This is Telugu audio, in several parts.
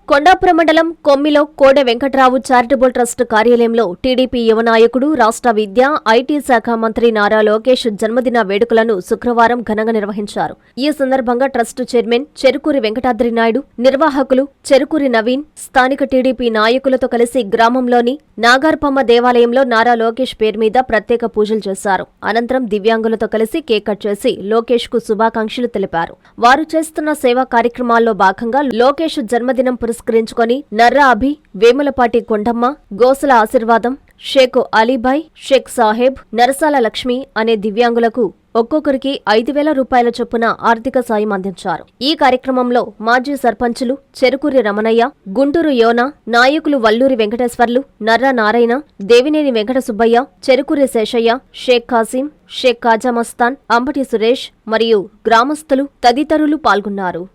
కొండాపురం మండలం కొమ్మిలో కోడె వెంకట్రావు చారిటబుల్ ట్రస్ట్ కార్యాలయంలో టీడీపీ యువ నాయకుడు, రాష్ట్ర విద్య, ఐటీ శాఖ మంత్రి నారా లోకేష్ జన్మదిన వేడుకలను శుక్రవారం ఘనంగా నిర్వహించారు. ఈ సందర్భంగా ట్రస్ట్ చైర్మన్ చెరుకూరి వెంకటాద్రి నాయుడు, నిర్వాహకులు చెరుకూరి నవీన్, స్థానిక టీడీపీ నాయకులతో కలిసి గ్రామంలోని నాగార్పమ్మ దేవాలయంలో నారా లోకేష్ పేరు మీద ప్రత్యేక పూజలు చేశారు. అనంతరం దివ్యాంగులతో కలిసి కేక్ కట్ చేసి లోకేష్ కు శుభాకాంక్షలు తెలిపారు. వారు చేస్తున్న సేవా కార్యక్రమాల్లో భాగంగా లోకేష్ జన్మదినం పురస్కరించుకొని నర్రా అభి, వేములపాటి కొండమ్మ, గోసల ఆశీర్వాదం, షేక్ అలీభాయ్, షేక్ సాహెబ్, నరసాల లక్ష్మి అనే దివ్యాంగులకు ఒక్కొక్కరికి 5,000 రూపాయల చొప్పున ఆర్థిక సాయం అందించారు. ఈ కార్యక్రమంలో మాజీ సర్పంచులు చెరుకూరి రమణయ్య, గుంటూరు యోన, నాయకులు వల్లూరి వెంకటేశ్వర్లు, నర్రా నారాయణ, దేవినేని వెంకట సుబ్బయ్య, చెరుకూరి శేషయ్య, షేక్ కాసిం, షేక్ కాజా మస్తాన్, అంబటి సురేష్ మరియు గ్రామస్తులు తదితరులు పాల్గొన్నారు.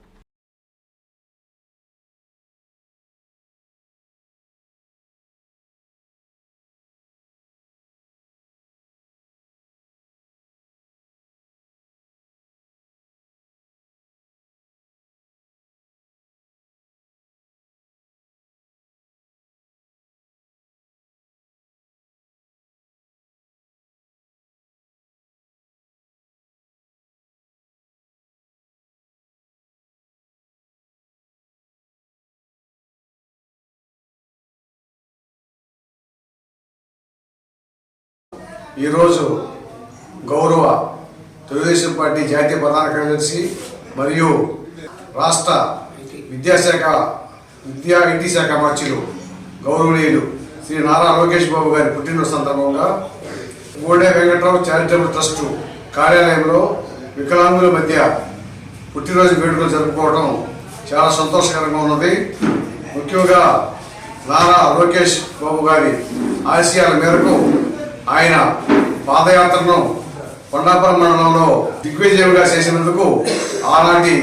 ఈరోజు గౌరవ తెలుగుదేశం పార్టీ జాతీయ ప్రధాన కార్యదర్శి మరియు రాష్ట్ర విద్యా ఐటీ శాఖ మంత్రులు గౌరవనీయులు శ్రీ నారా లోకేష్ బాబు గారి పుట్టినరోజు సందర్భంగా కోడె వెంకట్రావు చారిటబుల్ ట్రస్ట్ కార్యాలయంలో వికలాంగుల మధ్య పుట్టినరోజు వేడుకలు జరుపుకోవడం చాలా సంతోషకరంగా ఉన్నది. ముఖ్యంగా నారా లోకేష్ బాబు గారి ఆశయాల మేరకు ఆయన పాదయాత్రను కొండాపురం మండలంలో దిగ్విజయంగా చేసినందుకు ఆనాటి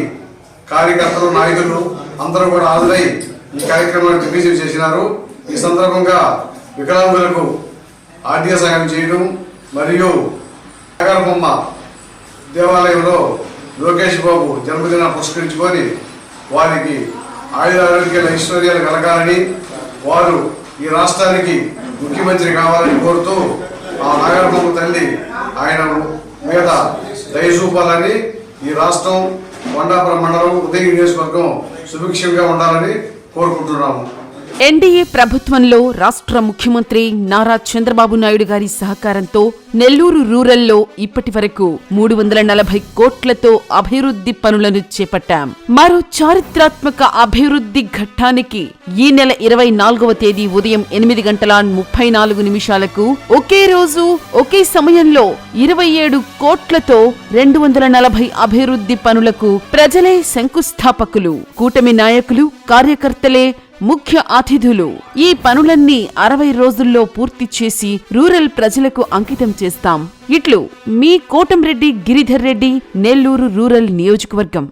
కార్యకర్తలు, నాయకులు అందరూ కూడా హాజరై ఈ కార్యక్రమాన్ని దిగ్విజయం చేసినారు. ఈ సందర్భంగా వికలాంగులకు ఆర్థిక సహాయం చేయడం మరియు నాగార్పమ్మ దేవాలయంలో లోకేష్ బాబు జన్మదినాన్ని పురస్కరించుకొని వారికి ఆయురారోగ్యాల ఐశ్వర్యాలు కలగాలని, వారు ఈ రాష్ట్రానికి ముఖ్యమంత్రి కావాలని కోరుతూ ఆ నాగార్పమ్మ తల్లి ఆయన మీద దయ చూపాలని, ఈ రాష్ట్రం కొండాపురం మండలం ఉదయగిరి నియోజకవర్గం సుభిక్షంగా ఉండాలని కోరుకుంటున్నాము. ఎన్డీఏ ప్రభుత్వంలో రాష్ట్ర ముఖ్యమంత్రి నారా చంద్రబాబు నాయుడు గారి సహకారంతో నెల్లూరు రూరల్లో ఇప్పటి వరకు 340 కోట్లతో అభివృద్ధి పనులను చేపట్టాం. మరో చారిత్రాత్మక అభివృద్ధి ఘట్టానికి ఈ నెల 24వ తేదీ ఉదయం 8:34 ఒకే రోజు ఒకే సమయంలో 27 కోట్లతో 240 అభివృద్ధి పనులకు ప్రజలే శంకుస్థాపకులు. కూటమి నాయకులు, కార్యకర్తలే ముఖ్య అతిథులు. ఈ పనులన్నీ 60 రోజుల్లో పూర్తి చేసి రూరల్ ప్రజలకు అంకితం చేస్తాం. ఇట్లు మీ కోటంరెడ్డి గిరిధర్ రెడ్డి, నెల్లూరు రూరల్ నియోజకవర్గం.